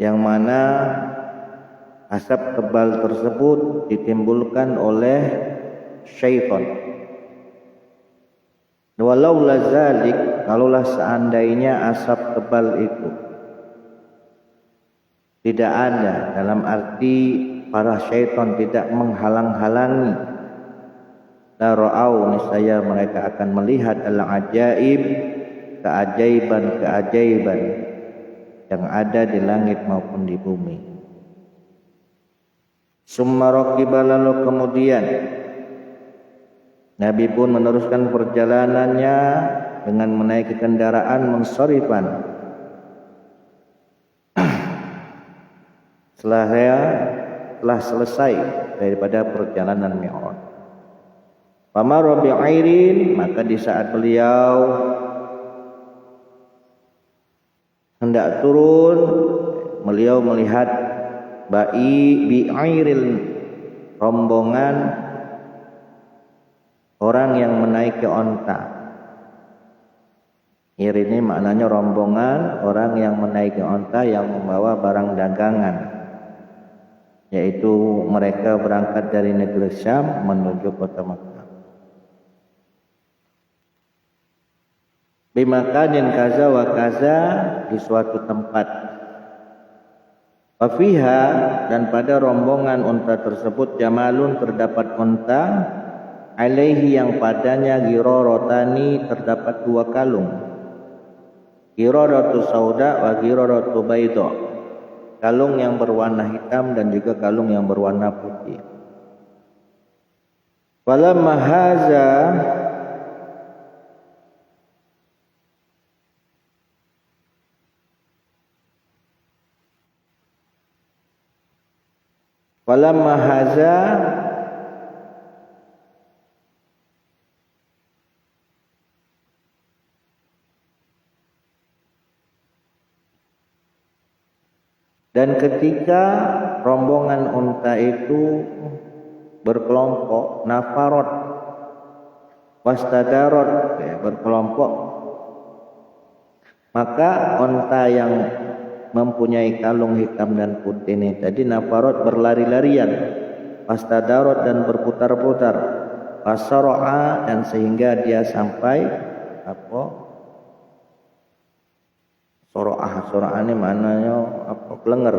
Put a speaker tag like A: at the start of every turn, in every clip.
A: yang mana asap tebal tersebut ditimbulkan oleh syaitan. Walau lazalik, kalaulah seandainya asap tebal itu tidak ada, dalam arti para syaitan tidak menghalang-halangi, la ra'au, niscaya mereka akan melihat al-ajaib, keajaiban-keajaiban yang ada di langit maupun di bumi. Summa raqiba, lalu kemudian Nabi pun meneruskan perjalanannya dengan menaiki kendaraan munsharifan. Telah selesai daripada perjalanan Mi'raj. Famara bi'airin, maka di saat beliau hendak turun, beliau melihat bi'airil, rombongan orang yang menaiki onta. Ir ini maknanya rombongan orang yang menaiki onta yang membawa barang dagangan, yaitu mereka berangkat dari negeri Syam menuju kota Makkah. Bimakanin kaza wa kaza, di suatu tempat. Wafiha, dan pada rombongan unta tersebut jamalun, terdapat unta, alaihi, yang padanya girorotani, terdapat 2 kalung. Girorotu sauda wa girorotu baydo, kalung yang berwarna hitam dan juga kalung yang berwarna putih. Falamma haza, dan ketika rombongan unta itu berkelompok, nafarot wastadarot, berkelompok, maka unta yang mempunyai kalung hitam dan putih ini tadi nafarot, berlari-larian, wastadarot, dan berputar-putar, wasara'a, dan sehingga dia sampai Sora'ah ini maknanya kelenger.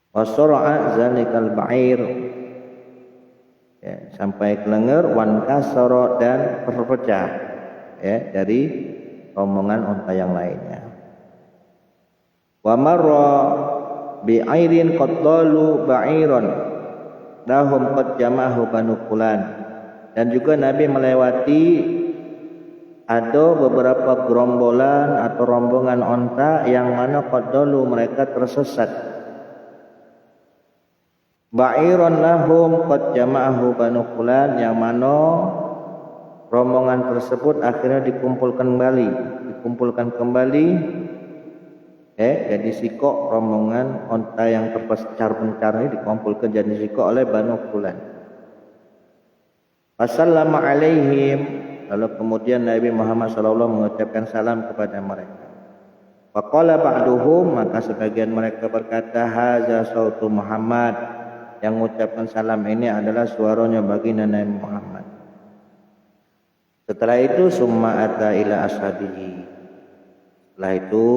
A: Wasara'a zalikal ba'ir, sampai kelenger, wan kasara, dan terpecah dari rombongan unta yang lainnya. Wa marra bi'airin qad dalu ba'iran lahum qad jama'ahu banu fulan, dan juga Nabi melewati ada beberapa gerombolan atau rombongan unta yang mana qad dalu, mereka tersesat. Ba'iran lahum qad jama'ahu banu fulan, yang mana rombongan tersebut akhirnya dikumpulkan kembali, jadi sikok rombongan unta yang terpencar-pencar ini dikumpulkan jadi sikok oleh banu fulan. Wassalamu alaihim, lalu kemudian Nabi Muhammad SAW mengucapkan salam kepada mereka. Faqala ba'duhum, maka sebagian mereka berkata, haza sautu Muhammad, yang mengucapkan salam ini adalah suaranya baginda Nabi Muhammad. Setelah itu summa ata ila ashabihi, setelah itu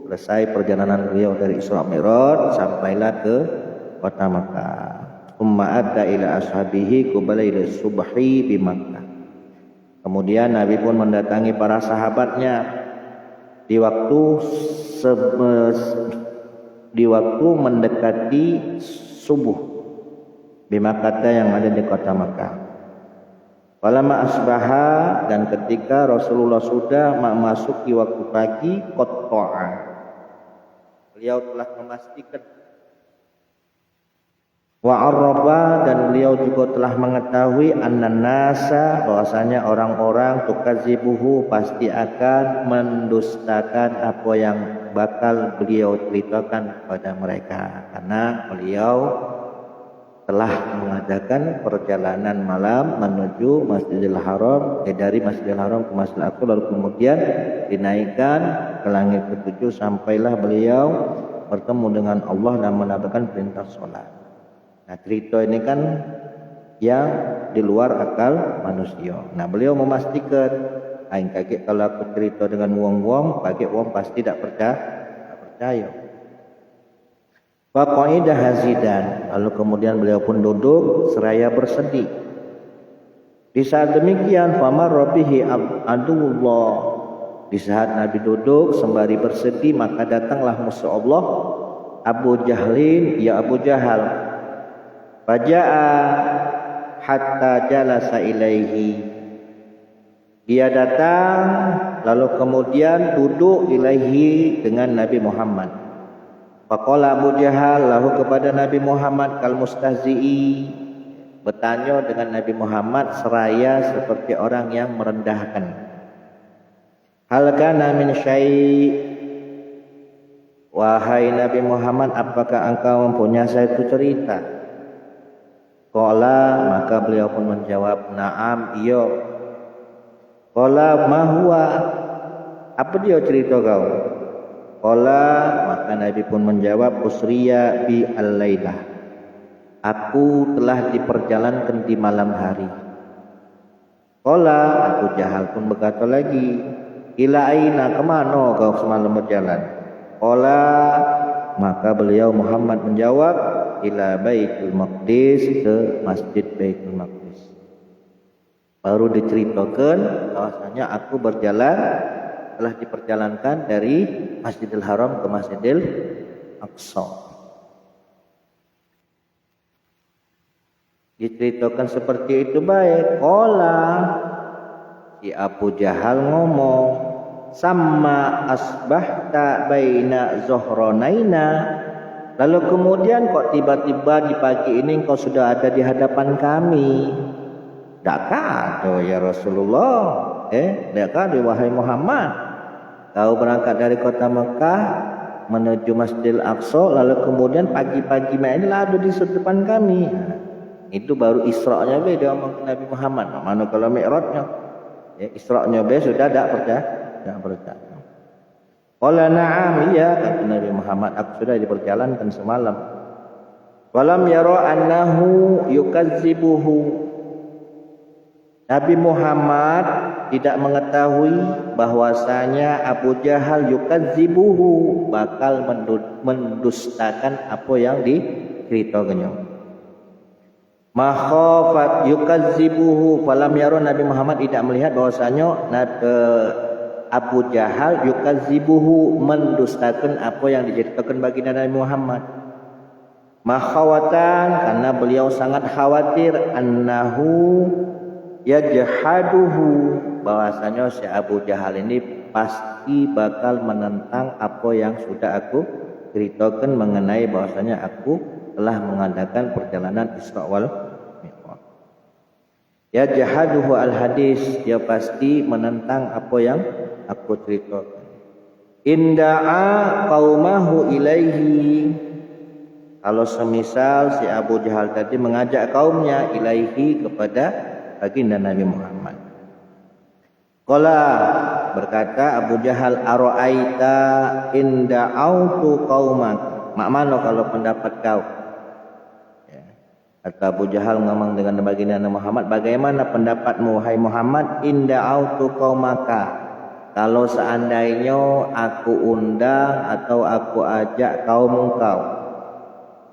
A: selesai perjalanan beliau dari Isra Mi'raj, sampailah ke kota Makkah. Summa ata ila ashabihi qabla ila subhi bi Makkah. Kemudian Nabi pun mendatangi para sahabatnya di waktu mendekati subuh di Makkah yang ada di kota Makkah. Falamma asbaha, dan ketika Rasulullah sudah memasuki waktu pagi, qatta'a, beliau telah memastikan, wa arraba, dan beliau juga telah mengetahui, annan nasa, bahwasanya orang-orang tukazibuhu, pasti akan mendustakan apa yang bakal beliau ceritakan kepada mereka, karena beliau telah mengadakan perjalanan malam menuju Masjidil Haram, dari Masjidil Haram ke Masjidil Aqsa, lalu kemudian dinaikkan ke langit ketujuh sampailah beliau bertemu dengan Allah dan mendapatkan perintah sholat. Nah, cerita ini kan yang di luar akal manusia. Nah, beliau memastikan, aing kakek kalau aku cerita dengan wong-wong, kakek wong pasti tidak percaya. Faqaidah hazidan, lalu kemudian beliau pun duduk seraya bersedih. Di saat demikian, famar bihi aduwullah, di saat Nabi duduk sembari bersedih, maka datanglah musuh Allah Abu Jahlin, ya Abu Jahal. Faja'a hatta jalasa ilaihi, dia datang lalu kemudian duduk ilaihi dengan Nabi Muhammad. Faqala Abu Jahal lahu, kepada Nabi Muhammad, kal mustahzi'i, bertanya dengan Nabi Muhammad seraya seperti orang yang merendahkan. Hal kana min syai', wahai Nabi Muhammad, apakah engkau mempunyai satu cerita? Qala, maka beliau pun menjawab, na'am, iya. Qala ma huwa, apa dia cerita kau? Qala, maka Nabi pun menjawab, usriya bi al-lailah, aku telah diperjalankan di malam hari. Qala, Abu Jahal pun berkata lagi, ila aina, kemana kau semalam berjalan? Qala, maka beliau Muhammad menjawab, ila Baitul Maqdis, ke Masjid Baitul Maqdis. Baru diceritakan bahwasanya aku telah diperjalankan dari Masjidil Haram ke Masjidil Aqsa. Diceritakan seperti itu baik. Qala, si Abu Jahal ngomong, sama asbahta baina zohronaina, lalu kemudian kok tiba-tiba di pagi ini engkau sudah ada di hadapan kami? Tak kado ya Rasulullah, tak kado wahai Muhammad. Kau berangkat dari kota Mekah menuju Masjidil Aqsa, lalu kemudian pagi-pagi ini ada di depan kami. Itu baru Isra-nya dia omong Nabi Muhammad. Mana kalau Mi'rajnya? Isra-nya sudah tak percaya. Qala na'am, iya, kata Nabi Muhammad, aku sudah diperjalankan semalam. Walam yara annahu yukadzibuhu, Nabi Muhammad tidak mengetahui bahwasanya Abu Jahal yukadzibuhu, bakal mendustakan apa yang diceritakannya. Makhafat yukadzibuhu, falam yara, Nabi Muhammad tidak melihat bahwasanya Abu Jahal yukadzibuhu, mendustakan apa yang diceritakan baginda Nabi Muhammad. Makhawatan, karena beliau sangat khawatir, annahu yajhaduhu, bahwasanya si Abu Jahal ini pasti bakal menentang apa yang sudah aku ceritakan mengenai bahwasanya aku telah mengadakan perjalanan Isra wal Mi'raj. Yajhaduhu al-hadis, dia pasti menentang apa yang aku ceritakan. Inda'a qaumahu ilaihi, kalau semisal si Abu Jahal tadi mengajak kaumnya ilaihi, kepada baginda Nabi Muhammad. Qala, berkata Abu Jahal, ara'aita inda autu qaumak, mak mana kalau pendapat kau? Kata Abu Jahal ngomong dengan baginda Nabi Muhammad, bagaimana pendapatmu wahai Muhammad, inda autu qaumaka, kalau seandainya aku undang atau aku ajak kaum engkau,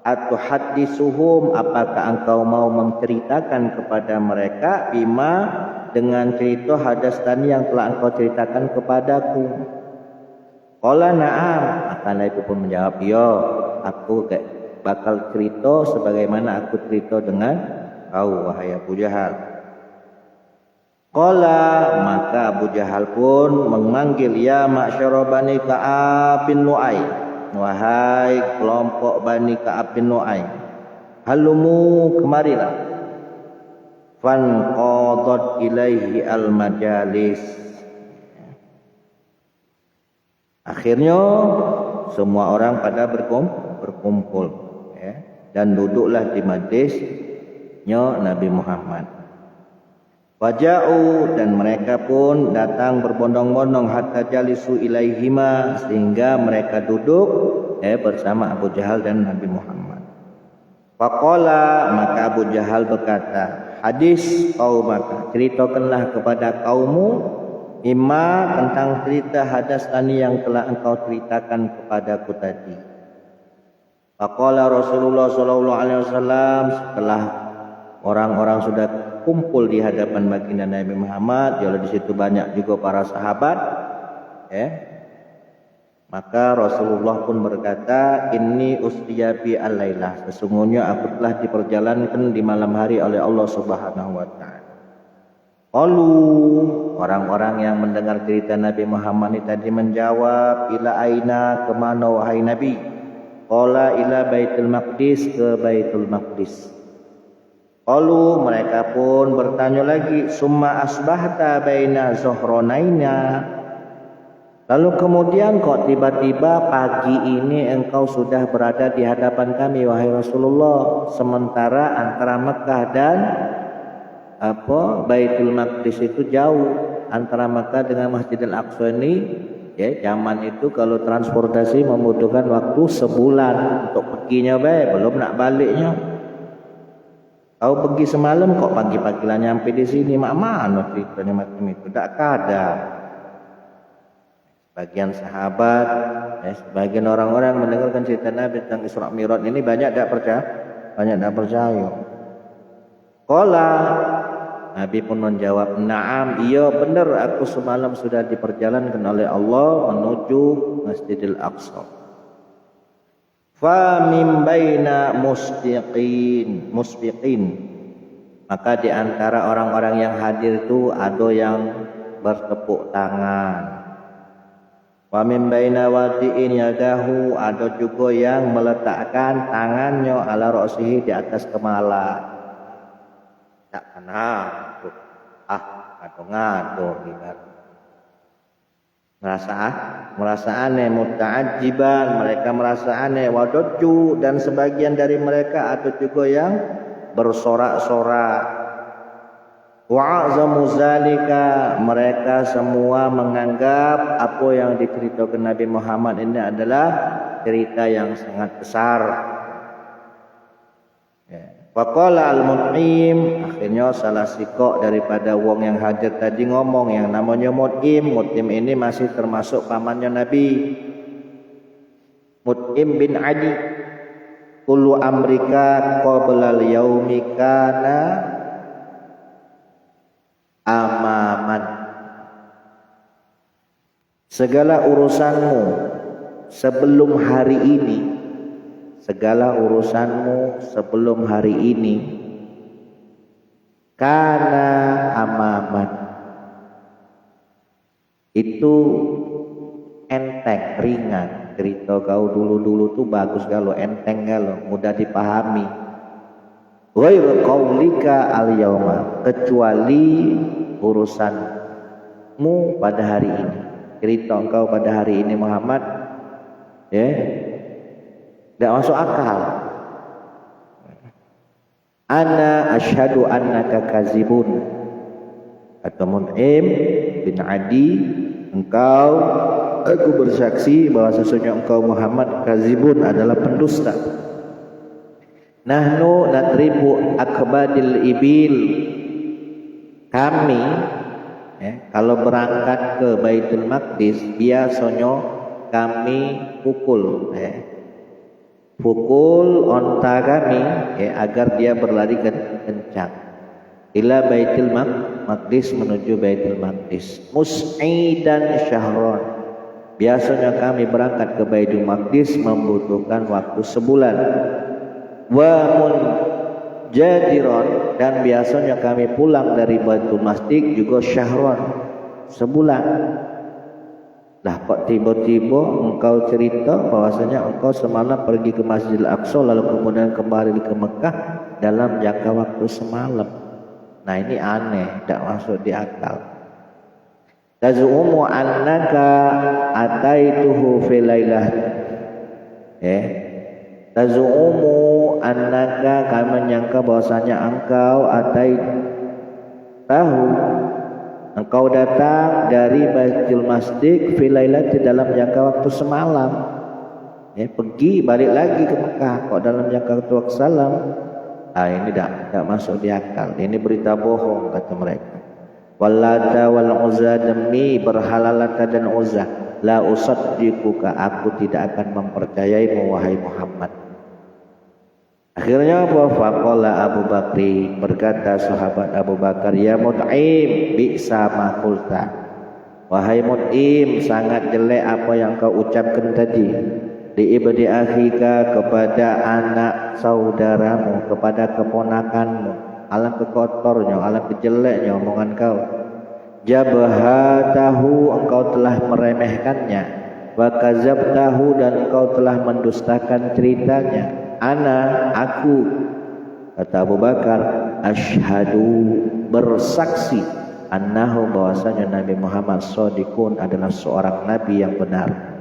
A: atau hadisuhum, apakah engkau mau menceritakan kepada mereka, bima, dengan cerita hadastani yang telah engkau ceritakan kepadaku? Qala na'am, maka Nabi pun menjawab, ya, aku bakal cerita sebagaimana aku cerita dengan kau wahai Abu Jahal. Qala, maka Abu Jahal pun memanggil, ya ma'syara Bani Ka'ab bin Lu'ay, wahai kelompok Bani Ka'ab bin Lu'ay, halumu, kemarilah. Fanqadat ilaihi al-majalis, akhirnya semua orang pada berkumpul, dan duduklah di majlisnya Nabi Muhammad. Waja'u, dan mereka pun datang berbondong-bondong hatta jalisu ilaihima, sehingga mereka duduk bersama Abu Jahal dan Nabi Muhammad. Faqala, maka Abu Jahal berkata, hadis qaumaka, ceritakanlah kepada kaummu, imma, tentang cerita hadas tani yang telah engkau ceritakan kepadaku tadi. Faqala Rasulullah sallallahu alaihi wasallam, setelah orang-orang sudah kumpul di hadapan baginda Nabi Muhammad, ya di situ banyak juga para sahabat, maka Rasulullah pun berkata, inni usriya bi al-lailah, sesungguhnya aku telah diperjalankan di malam hari oleh Allah Subhanahu wa taala. Qalu, orang-orang yang mendengar cerita Nabi Muhammad ini tadi menjawab, ila aina, kemana wahai Nabi? Qala ila Baitul Maqdis, ke Baitul Maqdis. Qalu, mereka pun bertanya lagi, summa asbahta baina zuhronaina, lalu kemudian kok tiba-tiba pagi ini engkau sudah berada di hadapan kami wahai Rasulullah, sementara antara Mekah dan Baitul Maqdis itu jauh. Antara Mekah dengan Masjidil Aqsa ini, zaman itu kalau transportasi membutuhkan waktu sebulan untuk perginya, belum nak baliknya. Kau pergi semalam kok pagi-pagi lah nyampe di sini, mak mana ceritanya macam itu? Tak ada. Sebagian sahabat, sebagian orang-orang mendengarkan cerita Nabi tentang Isra Mi'raj ini banyak tak percaya. Qala, Nabi pun menjawab, na'am, iya benar, aku semalam sudah diperjalankan oleh Allah menuju Masjidil Aqsa. Fa min baina musbiqin, maka di antara orang-orang yang hadir itu ada yang bertepuk tangan. Wa min baina wadi'in yadahu, ada juga yang meletakkan tangannya ala ra'sihi, di atas kepala. Tak kenal, ngado gitu. Merasa aneh, muta'ajiban, mereka merasa aneh, wadaju, dan sebagian dari mereka ada juga yang bersorak-sorak. Wa'azamu zalika, mereka semua menganggap apa yang diceritakan Nabi Muhammad ini adalah cerita yang sangat besar. Faqala al-Mut'im, akhirnya salah sikok daripada wong yang hadir tadi ngomong, yang namanya Mut'im. Mut'im ini masih termasuk pamannya Nabi, Mut'im bin Adi. Kullu amrika qabla al-yaumi kana amaman, segala urusanmu sebelum hari ini, karena amaman, itu enteng, ringan. Cerita kau dulu-dulu tuh bagus kalau enteng, kalau mudah dipahami. Ghairu qaulika al-yauma, kecuali urusanmu pada hari ini. Cerita engkau pada hari ini Muhammad, tidak masuk akal. Ana asyhadu annaka kazibun, kata Mut'im bin Adi, aku bersaksi bahwa sesungguhnya engkau Muhammad kazibun, adalah pendusta. Nahnu natribu akbadil ibil, kami kalau berangkat ke Baitul Maqdis biasanya kami pukul onta kami agar dia berlari kencang ila Baitul Maqdis, menuju Baitul Maqdis. Mus'idan syahron, biasanya kami berangkat ke Baitul Maqdis membutuhkan waktu sebulan. Wa munjadiron, dan biasanya kami pulang dari Baitul Maqdis juga syahron, sebulan. Lah kok tiba-tiba engkau cerita bahwasanya engkau semalam pergi ke Masjidil Aqsa lalu kemudian kembali ke Mekah dalam jangka waktu semalam. Nah ini aneh, tidak masuk di akal. Tazumu annaka ataituhu fi lailah, tazumu annaka, kami menyangka bahwasanya engkau engkau datang dari Baitul Masjid fi lailati, dalam jangka waktu semalam. Pergi balik lagi ke Mekah kok dalam jangka waktu salam. Ini tidak masuk di akal. Ini berita bohong, kata mereka. Wallata wal Uzza, demi berhala Lata dan Uzza, la usaddiquka, aku tidak akan mempercayaimu wahai Muhammad. Akhirnya apa? Faqala Abu Bakri, berkata sahabat Abu Bakar, ya Mut'im, bi'sa ma qulta, wahai Mut'im, sangat jelek apa yang kau ucapkan tadi. Di ibdi akhika, kepada anak saudaramu, kepada keponakanmu. Alam kekotornya, alam kejeleknya omongan kau. Jabhatahu, engkau telah meremehkannya. Wa kazabtahu, dan engkau telah mendustakan ceritanya. Aku, kata Abu Bakar, asyhadu, bersaksi, annahu, bahwasanya Nabi Muhammad shadiqun, adalah seorang nabi yang benar.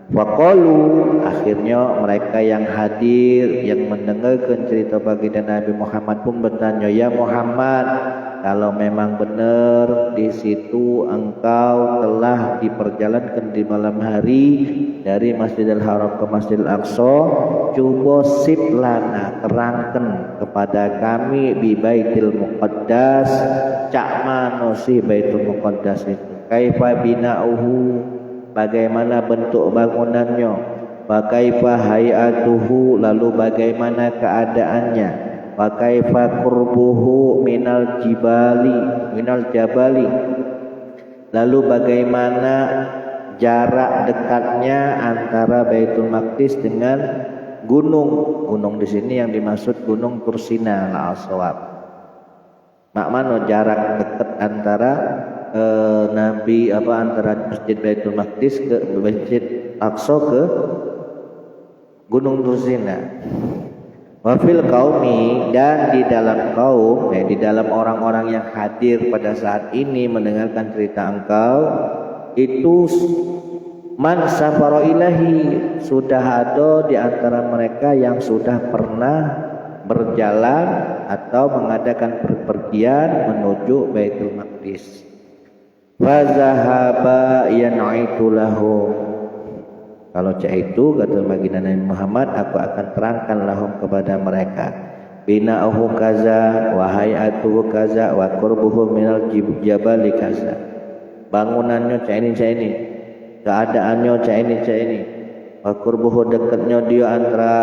A: Waqalu, akhirnya mereka yang hadir, yang mendengarkan cerita baginda Nabi Muhammad pun bertanya, ya Muhammad, kalau memang benar di situ engkau telah diperjalankan di malam hari dari Masjidil Haram ke Masjidil Aqsa, coba siplana, terangkan kepada kami bi Baitul Muqaddas, cak mano si Baitul Muqaddas itu, kaifa bina'uhu, bagaimana bentuk bangunannya, wa kaifa hayatuhu, lalu bagaimana keadaannya, wa kaifa qurbuhu minal jabali, lalu bagaimana jarak dekatnya antara Baitul Maqdis dengan gunung di sini yang dimaksud gunung Tursina al-Aswab. Makna jarak dekat antara antara Masjid Baitul Maqdis ke Masjid Aqsa ke Gunung Tursina. Wa fil qaumi, dan di dalam kaum, di dalam orang-orang yang hadir pada saat ini mendengarkan cerita engkau, itu man safara ilahi, sudah ada di antara mereka yang sudah pernah berjalan atau mengadakan perpergian menuju Baitul Maqdis. Fa zahaba yan'itu lahum, kalau cak itu, kata baginda Nabi Muhammad, aku akan terangkan lahum kepada mereka, bina'uhu kaza wa hay'atuhu kaza wa qurbuhu minal jabali kaza, bangunannya cak ini, keadaannya cak ini, wa qurbuhu, dekatnya dia antara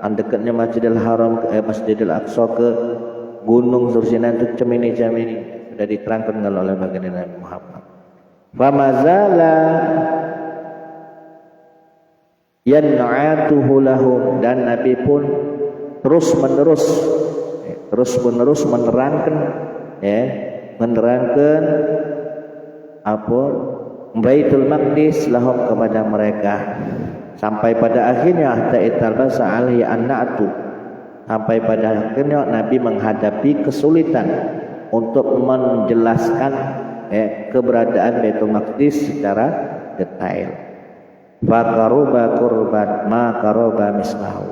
A: dekatnya Masjidil Haram ke Masjidil Aqsa ke Gunung Tursina itu cam ini, sudah diterangkan oleh baginda Nabi Muhammad. Fa mazala yan'atuhu lahum, dan Nabi pun terus menerus menerangkan apa Baitul Maqdis lahum kepada mereka, sampai pada akhirnya hatta italbasa alaihi annatu, sampai pada akhirnya Nabi menghadapi kesulitan untuk menjelaskan keberadaan Baitul Maqdis secara detail. Faqaruba qurban ma qaruba mislahu,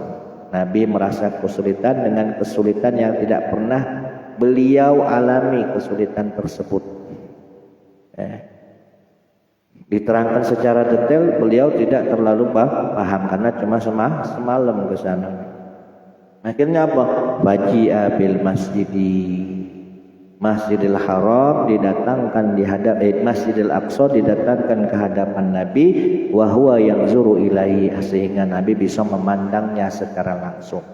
A: Nabi merasa kesulitan dengan kesulitan yang tidak pernah beliau alami kesulitan tersebut. Diterangkan secara detail, beliau tidak terlalu paham karena cuma semalam ke sana. Akhirnya apa? Baji'a bil Masjidil Haram didatangkan di hadapan Masjidil Aqsa, didatangkan ke hadapan Nabi, wa huwa yanzuru ilaihi, sehingga Nabi bisa memandangnya secara langsung.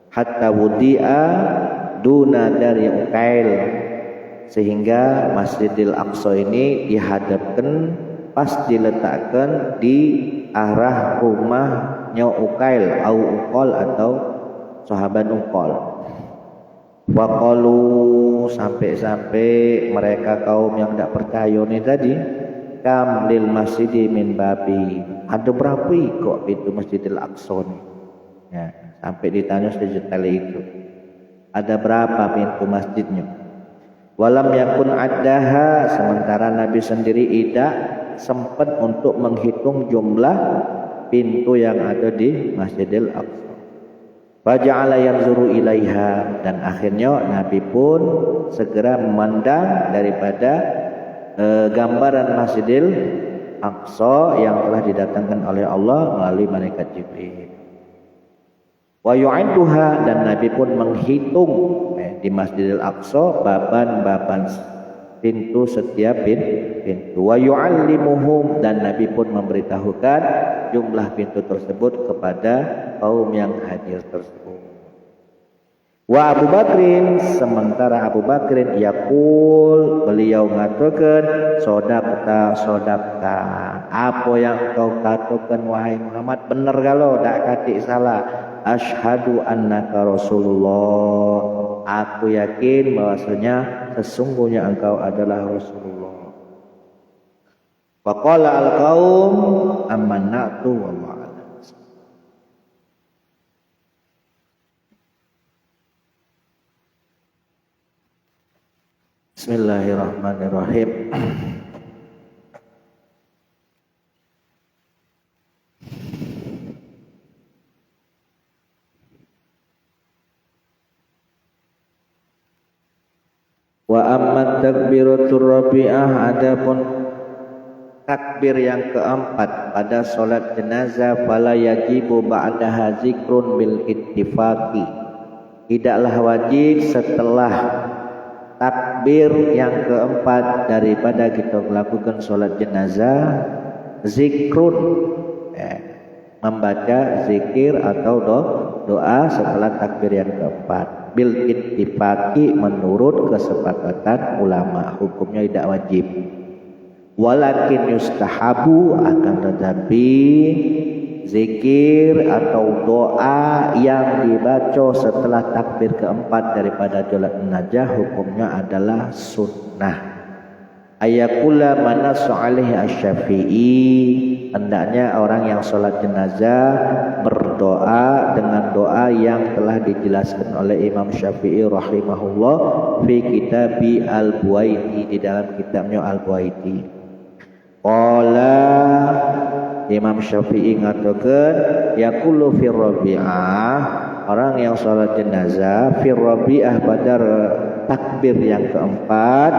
A: Hatta wudi'a duna dari Uqail, sehingga Masjidil Aqsa ini dihadapkan, pas diletakkan di arah rumahnya Uqail atau sahabat Uqal. Waqalu, sampai mereka kaum yang tidak percaya ini tadi, kam lil masjidi min babi, ada berapa kok pintu Masjidil Aqsa ini? Sampai ditanya sedetail itu, ada berapa pintu masjidnya? Walam yakun addaha, sementara Nabi sendiri tidak sempat untuk menghitung jumlah pintu yang ada di Masjidil Aqsa. Faja'ala yanzuru ilaiha, dan akhirnya Nabi pun segera memandang daripada gambaran Masjidil Aqsa yang telah didatangkan oleh Allah melalui malaikat Jibril. Wa yu'idduha, dan Nabi pun menghitung di Masjidil Aqsa baban-baban pintu setiap pintu. Wa yu'allimuhum, dan Nabi pun memberitahukan jumlah pintu tersebut kepada kaum yang hadir tersebut. Wa Abu Bakrin, sementara Abu Bakrin yaqul, beliau mengatakan, sodakta, apa yang kau katakan wahai Muhammad benar, kalau tak katik salah. Asyhadu annaka Rasulullah, aku yakin bahwasanya sesungguhnya engkau adalah Rasulullah. Faqala al-qaum amannatu wallahu. Bismillahirrahmanirrahim. Wa amma takbiratur rabi'ah, adapun takbir yang keempat pada solat jenazah, fala yajibu ba'daha zikrun bil ittifaqi, tidaklah wajib setelah takbir yang keempat daripada kita melakukan solat jenazah zikrun, membaca zikir atau doa setelah takbir yang keempat. Bil ittifaqi, menurut kesepakatan ulama, hukumnya tidak wajib. Walakin yustahabu, akan tetapi zikir atau doa yang dibaca setelah takbir keempat daripada solat jenazah hukumnya adalah sunnah. Ayakula manasu alaihi asy-Syafi'i, hendaknya orang yang sholat jenazah berdoa dengan doa yang telah dijelaskan oleh Imam Syafi'i rahimahullah fi kitabi Al-Buaiti, di dalam kitabnya Al-Buaiti. Qala, Imam Syafi'i mengatakan, yaqulu fi rabi'ah, orang yang sholat jenazah fi rabi'ah pada takbir yang keempat,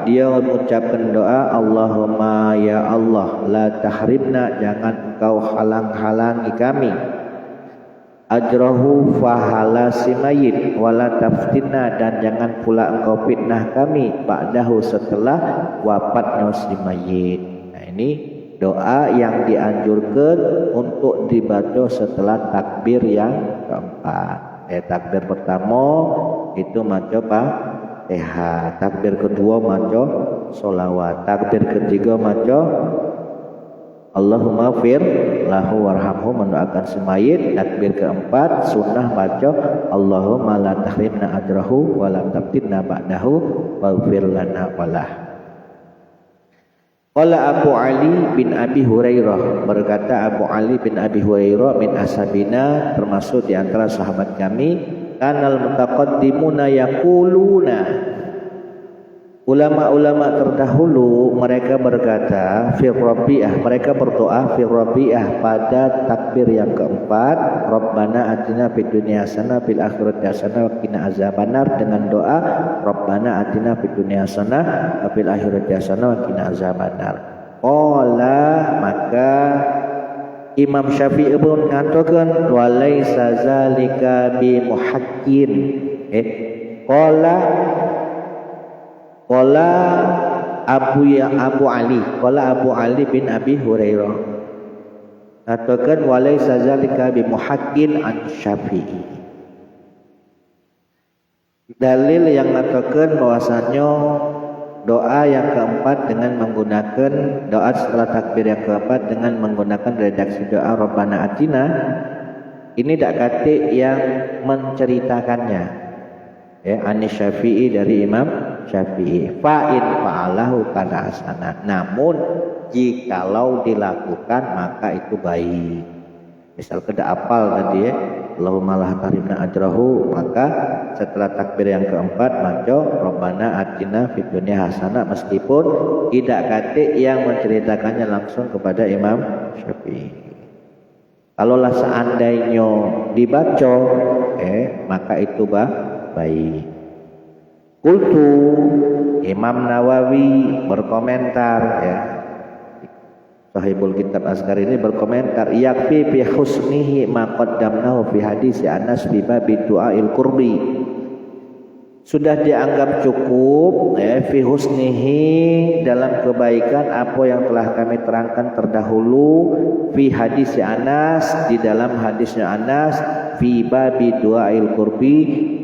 A: dia mengucapkan doa, Allahumma ya Allah, la tahrimna, jangan engkau halang-halangi kami, ajrahu fahala si mayit, wala taftinna, dan jangan pula engkau fitnah kami, ba'dahu, setelah wafatnya si mayit. Nah, ini doa yang dianjurkan untuk dibaca setelah takbir yang keempat. Takbir pertama itu maca Fatihah, takbir kedua maca sholawat, takbir ketiga maca Allahumma fir lahu warhamhu, mendoakan semayit. Takbir keempat sunnah maca Allahumma la tahrimna ajrahu wa la tabtinna ba'dahu waghfir lana walah. Qala Abu Ali bin Abi Hurairah, berkata Abu Ali bin Abi Hurairah, min ashabina, termasuk di antara sahabat kami, kanal mutaqaddimuna yaquluna, ulama-ulama terdahulu mereka berkata fir rabi'ah, mereka berdoa fir rabi'ah pada takbir yang keempat, Rabbana atina fid dunya hasanah fil akhirati hasanah wa qina azabannar, dengan doa Rabbana atina fid dunya hasanah wa fil akhirati hasanah wa qina azabannar. Qala, maka Imam Syafi'i pun mengatakan walaisa zalika bi muhakkin. Qala Abu Ali bin Abi Hurairah katakan walaisa zalika bi muhakkin an Syafi'i. Dalil yang mengatakan bahwasanya doa yang keempat dengan menggunakan doa setelah takbir yang keempat dengan menggunakan redaksi doa Rabbana atina, ini tak kata yang menceritakannya, Anis Syafi'i, dari Imam Syafi'i. Fa'in fa'alahu kana hasanah, namun jikalau dilakukan maka itu baik. Misal kada apal tadi Allahumma la tahrimna ajrahu, maka setelah takbir yang keempat maca Rabbana atina fid dunya hasanah, meskipun tidak kata yang menceritakannya langsung kepada Imam Syafi'i. Kalaulah seandainya dibaca, maka itu baik. Qultu, Imam Nawawi berkomentar, ya, Sahibul Kitab Asghar ini berkomentar, yakfi fi husnihi ma qaddamnahu fi hadis Anas fi bab du'ail qurbi. Sudah dianggap cukup, fi husnihi, dalam kebaikan apa yang telah kami terangkan terdahulu, fi hadis Anas, di dalam hadisnya Anas, fi bab du'ail qurbi,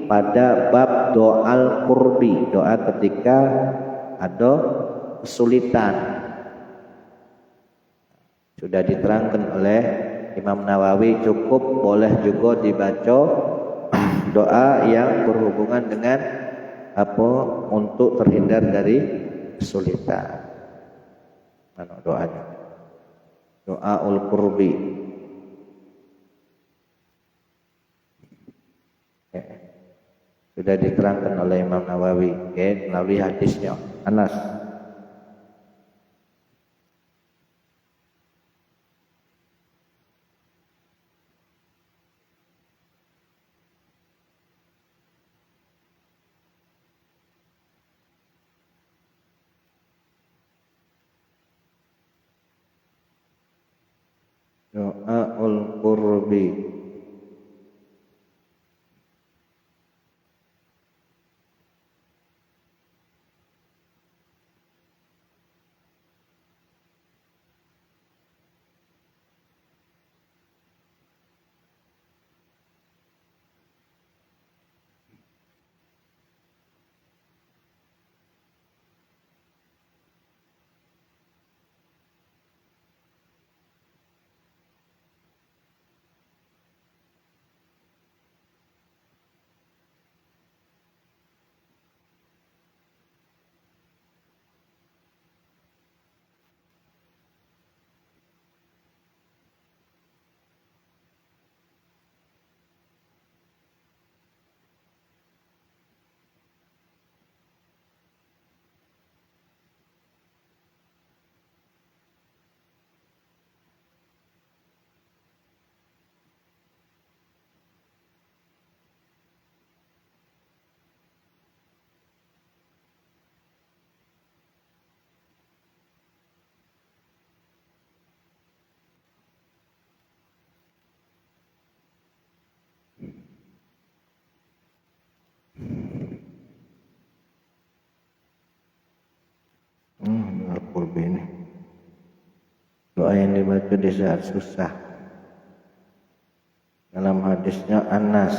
A: pada bab doa qurbi, doa ketika ada kesulitan. Sudah diterangkan oleh Imam Nawawi, cukup boleh juga dibaca doa yang berhubungan dengan apa, untuk terhindar dari kesulitan. Mana doanya? Doaul qurbi. Sudah diterangkan oleh Imam Nawawi, melalui hadisnya Anas. Doaul qurbi. Qurbi ini doa yang dibaca di saat susah. Dalam hadisnya Anas,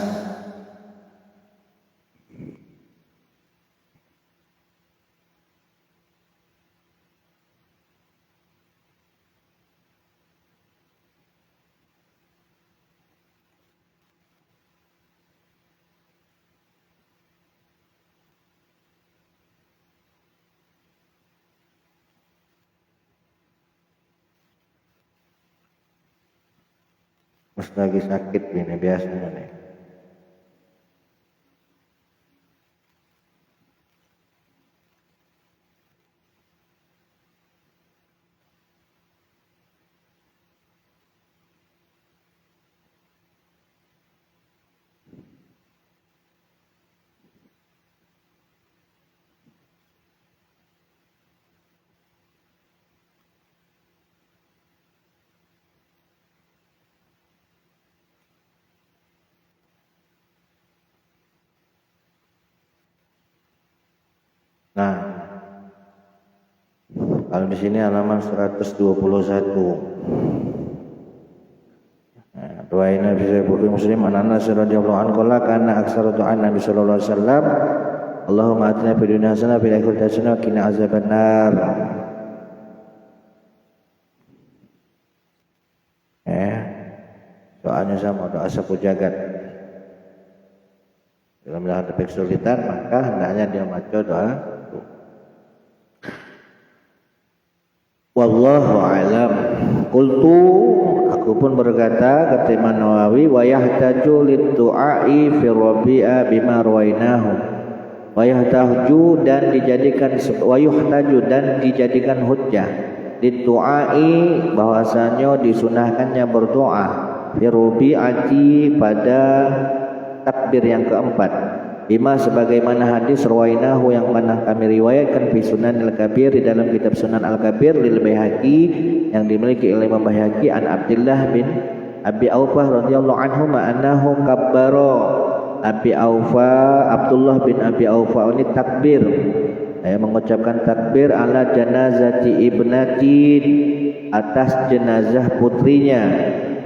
A: pas lagi sakit ini biasanya nih. Nah, kalau di sini halaman 121. Nah, doa ini bisa Bukhari Muslim. Anas radhiyallahu anhu qala kana aktsara doa Nabi sallallahu alaihi wasallam, Allahumma atina fid dunya hasanah wa fil akhirati hasanah wa qina azabannar. Doanya sama doa sapu jagat. Dalam menghadapi kesulitan, maka hendaknya dia baca doa. Wallahu a'lam. Qultu, aku pun berkata, kata Imam Nawawi, wa yahtaju lit-du'ai fi rabi'a bima ruwainahu. Wa yahtaju, dan dijadikan hujjah lit-du'ai, bahwasanya disunahkannya berdoa Firubi'ati pada takbir yang keempat. Bima sebagaimana hadis rawainahu yang pernah kami riwayatkan fi Sunan Al-Kabir di dalam kitab Sunan Al-Kabir lil Baihaqi yang dimiliki oleh Imam Baihaqi an Abdullah bin Abi Aufah radhiyallahu anhu annahu kabbara. Abi Aufah, Abdullah bin Abi Aufah ini takbir, mengucapkan takbir ala janazati ibnatin, atas jenazah putrinya,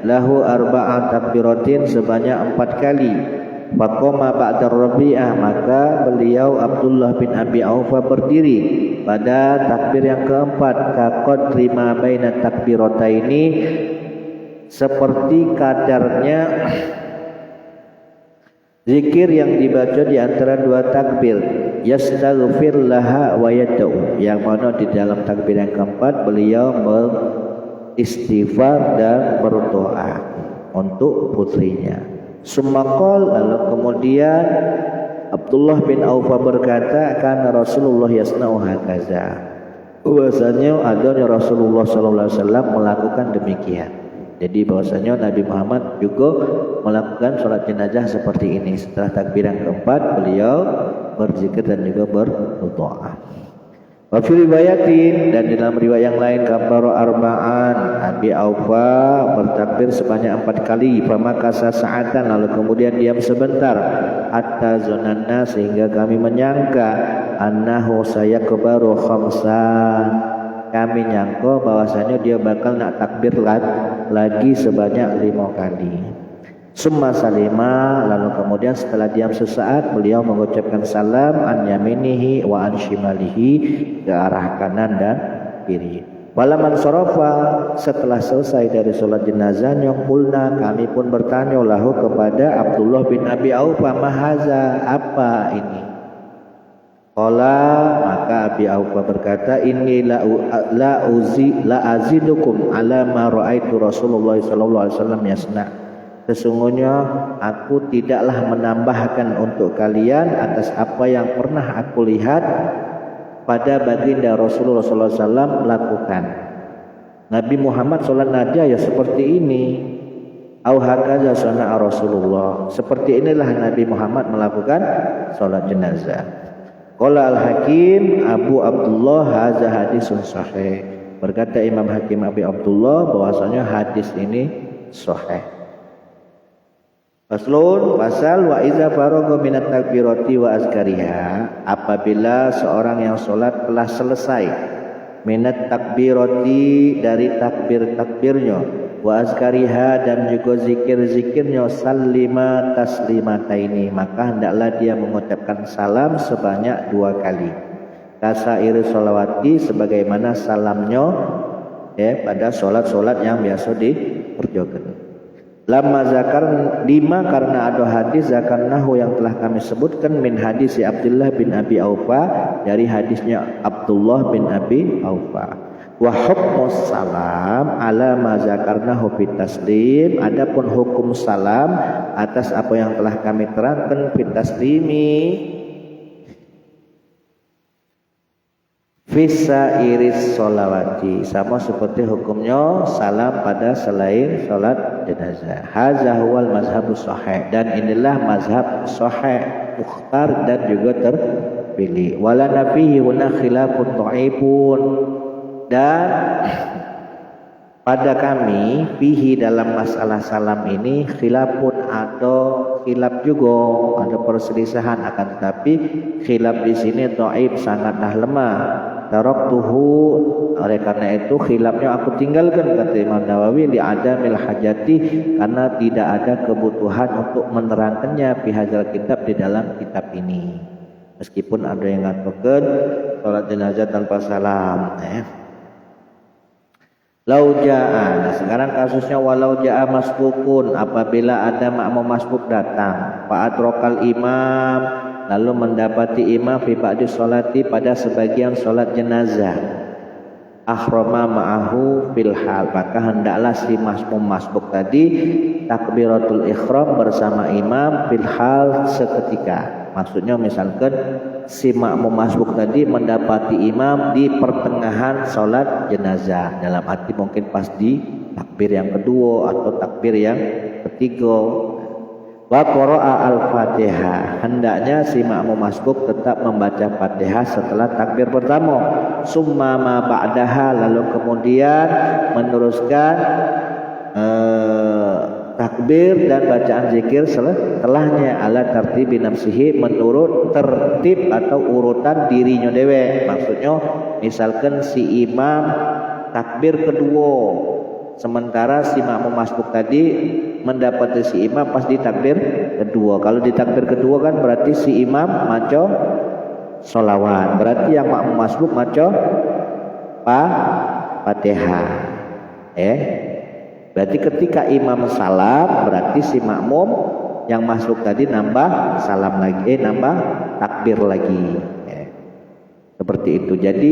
A: lahu arba'at takbiratin, sebanyak 4 kali. Faqama ba'da rabi'ah, maka beliau Abdullah bin Abi Aufah berdiri pada takbir yang keempat. Kaqadri ma baina takbirataini, seperti kadarnya zikir yang dibaca di antara 2 takbir. Yastaghfir laha wa yad'u, yang mana di dalam takbir yang keempat beliau beristighfar dan berdoa untuk putrinya. Sumakol, lalu kemudian Abdullah bin Aufah berkata, karena Rasulullah yasna'u hakaza, bahwasanya adanya Rasulullah sallallahu alaihi wasallam melakukan demikian. Jadi bahwasanya Nabi Muhammad juga melakukan sholat jenazah seperti ini. Setelah takbir yang keempat beliau berzikir dan juga berdoa. Wa fi riwayatin, dan di dalam riwayat yang lain, kabbara arba'an, Abi Aufah bertakbir sebanyak 4 kali. Famakasa sa'atan, lalu kemudian diam sebentar. Hatta zonanna, sehingga kami menyangka annahu sayakbaru khamsan, kami nyangka bahwasanya dia bakal nak takbir lagi sebanyak 5 kali. Summa salima, lalu kemudian setelah diam sesaat beliau mengucapkan salam an yaminihi wa an shimalihi, ke arah kanan dan kiri. Walaman sorofa, setelah selesai dari sholat jenazahnya, qulna, kami pun bertanya lahu kepada Abdullah bin Abi Aufah, mahaza, apa ini? Qala, maka Abi Aufah berkata, inni la azidukum ala ma ra'aitu Rasulullah sallallahu alaihi wasallam yasna'. Sesungguhnya aku tidaklah menambahkan untuk kalian atas apa yang pernah aku lihat pada baginda Rasulullah SAW lakukan. Nabi Muhammad sholat jenazah ya seperti ini. Au hakaza sana'a Rasulullah. Seperti inilah Nabi Muhammad melakukan sholat jenazah. Qala al-Hakim Abu Abdullah hadza hadisun sahih. Berkata Imam Hakim Abi Abdullah bahwasanya hadis ini sahih. Faslun, pasal wa iza faragha minat takbirati wa azkariha, apabila seorang yang sholat telah selesai minat takbirati, dari takbir-takbirnya, wa azkariha, dan juga zikir-zikirnya, sallima taslimataini, maka hendaklah dia mengucapkan salam sebanyak 2 kali. Kasairi sholawati, sebagaimana salamnya pada sholat-sholat yang biasa dikerjakan. Lama zakar 5, karena ada hadis zakarnahu yang telah kami sebutkan min hadis Abdullah bin Abi Aufah, dari hadisnya Abdullah bin Abi Aufah. Wa hukmus salam ala ma zakarnahu fit taslim, adapun hukum salam atas apa yang telah kami terangkan fit taslimi Fisa iris sholawati, sama seperti hukumnya salam pada selain sholat jenazah. Hadza huwal mazhabus sahih, dan inilah mazhab sahih, mukhtar dan juga terpilih. Wala nafihi huna khilafun dhaifun, dan pada kami fihi dalam masalah salam ini khilafun, ada khilaf juga, ada perselisihan, akan tetapi khilaf di sini dhaif, sangatlah lemah. Taraktuhu, oleh karena itu khilafnya aku tinggalkan, kata Imam Nawawi, li adamil hajati, karena tidak ada kebutuhan untuk menerangkannya fi hadzal kitab, di dalam kitab ini. Meskipun ada yang mengatakan salat jenazah tanpa salam. Lau ja'a, nah sekarang kasusnya walau ja'a masbukun, apabila ada makmum masbuk datang, fa'atrokal imam, lalu mendapati imam fi ba'di sholati, pada sebagian sholat jenazah, akhrama ma'ahu fil hal, maka hendaklah si makmum masbuk tadi takbiratul ikhram bersama imam fil hal, seketika. Maksudnya misalkan si makmum masbuk tadi mendapati imam di pertengahan sholat jenazah, dalam arti mungkin pas di takbir yang kedua atau takbir yang ketiga. Wa qara'a al-Fatihah, hendaknya si makmum masbuk tetap membaca Fatihah setelah takbir pertama. Summa ma ba'daha, lalu kemudian meneruskan takbir dan bacaan zikir setelahnya ala tartibi nafsihi, menurut tertib atau urutan dirinya dewe. Maksudnya misalkan si imam takbir kedua, sementara si makmum masbuk tadi mendapati si imam pas di takbir kedua. Kalau di takbir kedua kan berarti si imam maca sholawat, berarti yang makmum masbuk maca Fatihah. Berarti ketika imam salam, berarti si makmum yang masuk tadi nambah salam lagi, nambah takbir lagi. Seperti itu. Jadi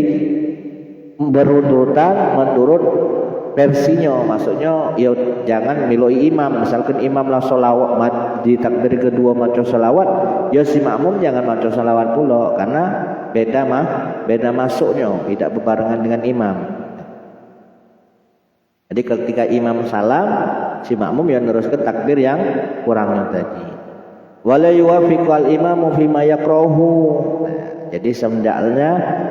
A: berurutan menurut versinya, maksudnya ya jangan miloi imam. Misalkan imam lah sholawat di takbir kedua maca sholawat, ya si makmum jangan maca sholawat pula, karena beda masuknya, tidak berbarengan dengan imam. Jadi ketika imam salam, si makmum yang meneruskan takbir yang kurangnya tadi. Wala yuwafiqu al-imamu fima yakrahu. Jadi sebenarnya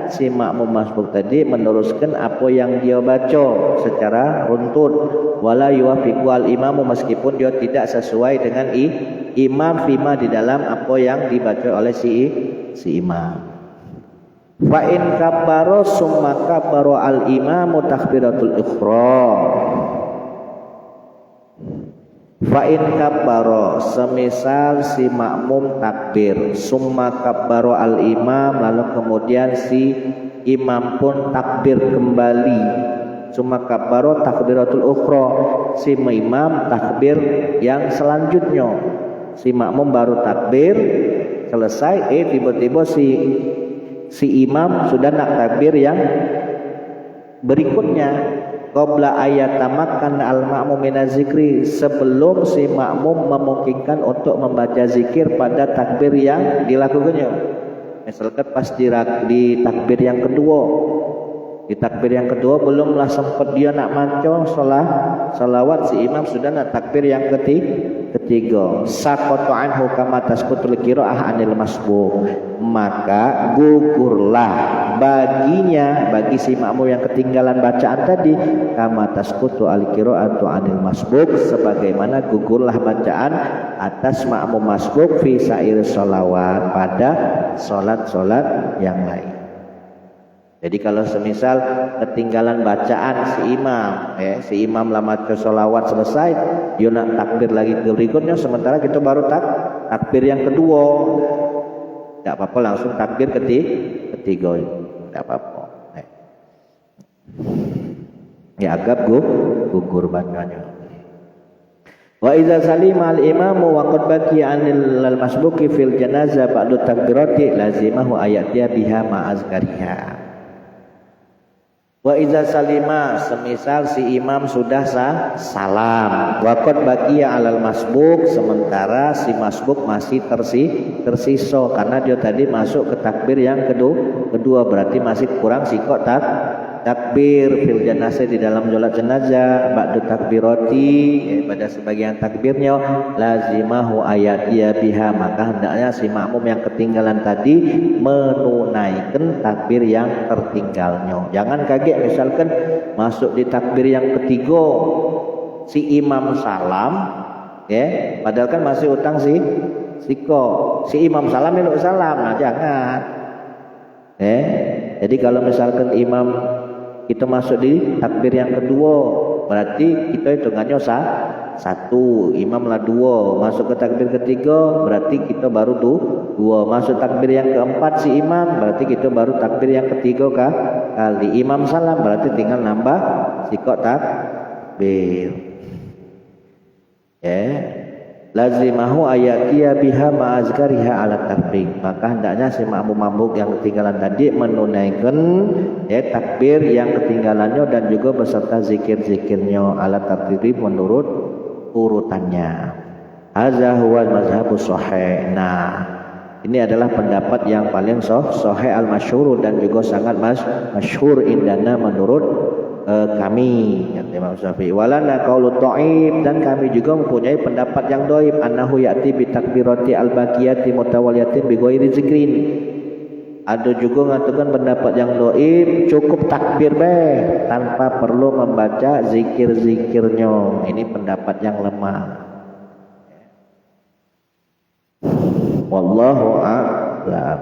A: si makmum masbuk tadi meneruskan apa yang dia baca secara runtut. Wala yuwafiqu al-imamu, meskipun dia tidak sesuai dengan imam fima di dalam apa yang dibaca oleh si imam. Fa in kabbaro summa kabbaro al-imamu takbiratul ihram. Fa in kabbaro, semisal si makmum takbir, summa kabbaro al-imam, lalu kemudian si imam pun takbir kembali. Summa kabbaro takbiratul ukhra, si imam takbir yang selanjutnya. Si makmum baru takbir selesai, tiba-tiba si imam sudah nak takbir yang berikutnya. Qabla ayat tamakkan al-ma'mum minaz zikri, sebelum si makmum memungkinkan untuk membaca zikir pada takbir yang dilakukannya. Misalkan pas di takbir yang kedua, di takbir yang kedua belumlah sempat dia nak maca salawat, si imam sudah nak takbir yang ketiga. Saqatu anhu kama tasqutul qiraah anil masbuk, maka gugurlah baginya, bagi si makmum yang ketinggalan bacaan tadi, kama tasqutu al qiraatu anil masbuk, sebagaimana gugurlah bacaan atas makmum masbuk fi sair sholawat, pada salat-salat yang lain. Jadi kalau semisal ketinggalan bacaan si imam lama sholawat selesai, dia nak takbir lagi ke berikutnya, sementara kita baru takbir yang kedua, tidak apa-apa, langsung takbir ketiga, tidak apa-apa. Ya agak gugur bacanya. Wa idza salima al-imamu wa qad baqiya 'anil masbuqi fil janazah ba'du takbirati lazimahu ayatiya biha ma'azkariha. Wa iza salima, semisal si imam sudah salam, wa qad baqiya 'alal masbuk, sementara si masbuk masih tersisa karena dia tadi masuk ke takbir yang kedua, berarti masih kurang sikok takbir fil janazah, di dalam salat jenazah, ba'du takbirati, pada sebagian takbirnya, lazimahu ayatiya biha, maka hendaknya si makmum yang ketinggalan tadi menunaikan takbir yang tertinggalnya. Jangan kaget misalkan masuk di takbir yang ketiga si imam salam, padahal kan masih utang si imam salam minuk salam. Nah jangan. Jadi kalau misalkan imam kita masuk di takbir yang kedua, berarti kita hitungannya satu, imam lah dua. Masuk ke takbir ketiga, berarti kita baru dua. Masuk takbir yang keempat si imam, berarti kita baru takbir yang ketiga kali. Imam salam, berarti tinggal nambah sikok takbir. Lazimahu ayatiya biha ma'azkariha ala takbir, maka hendaknya si makmum yang ketinggalan tadi menunaikan takbir yang ketinggalannya dan juga beserta zikir-zikirnya ala takbir menurut urutannya. Hadza huwal mazhabus shahih. Nah, ini adalah pendapat yang paling sahih al-masyhur dan juga sangat masyhur indana menurut kami, kata Imam Syafi'i. Walana qaulu dhaif, dan kami juga mempunyai pendapat yang dhaif, annahu ya'ti bi takbirati al-baqiyati mutawaliyatin bi ghairi zikrin. Ada juga mengatakan pendapat yang dhaif, cukup takbir tanpa perlu membaca zikir-zikirnya. Ini pendapat yang lemah. Wallahu a'lam.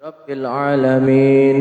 B: Rabbil alamin.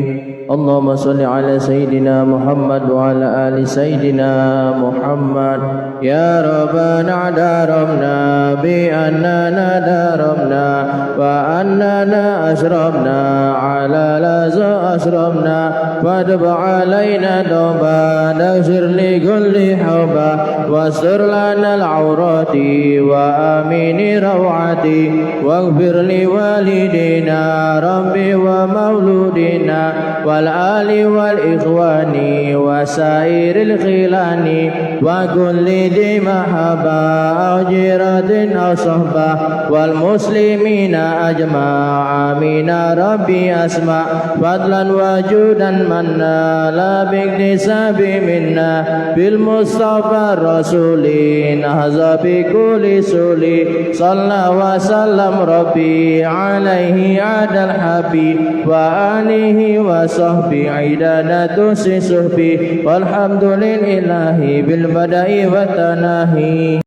B: Allahumma salli ala sayyidina Muhammad wa ala ali sayyidina Muhammad. Ya Rabbana daramna bi annana daramna wa annana asrabna ala laza asrabna fadb alaina tauba naghfir li kulli hawba wastur lana al-awrati wa amini rawati waghfir li walidina rabbi wa mauludina wal ali wal ikhwani wa sairil khilani wa kulli di mahaba ajiratin aw sahbah wal muslimina ajma'a amina rabbi asma fadlan wajudan manna la biktisabi minna bil mustafa rasulin hazabi kulli suli salla wa sallam rabbi alaihi adal habib wa alihi wa sahbi aidanatu si suhbi walhamdulillahi bil badai wa tanahi.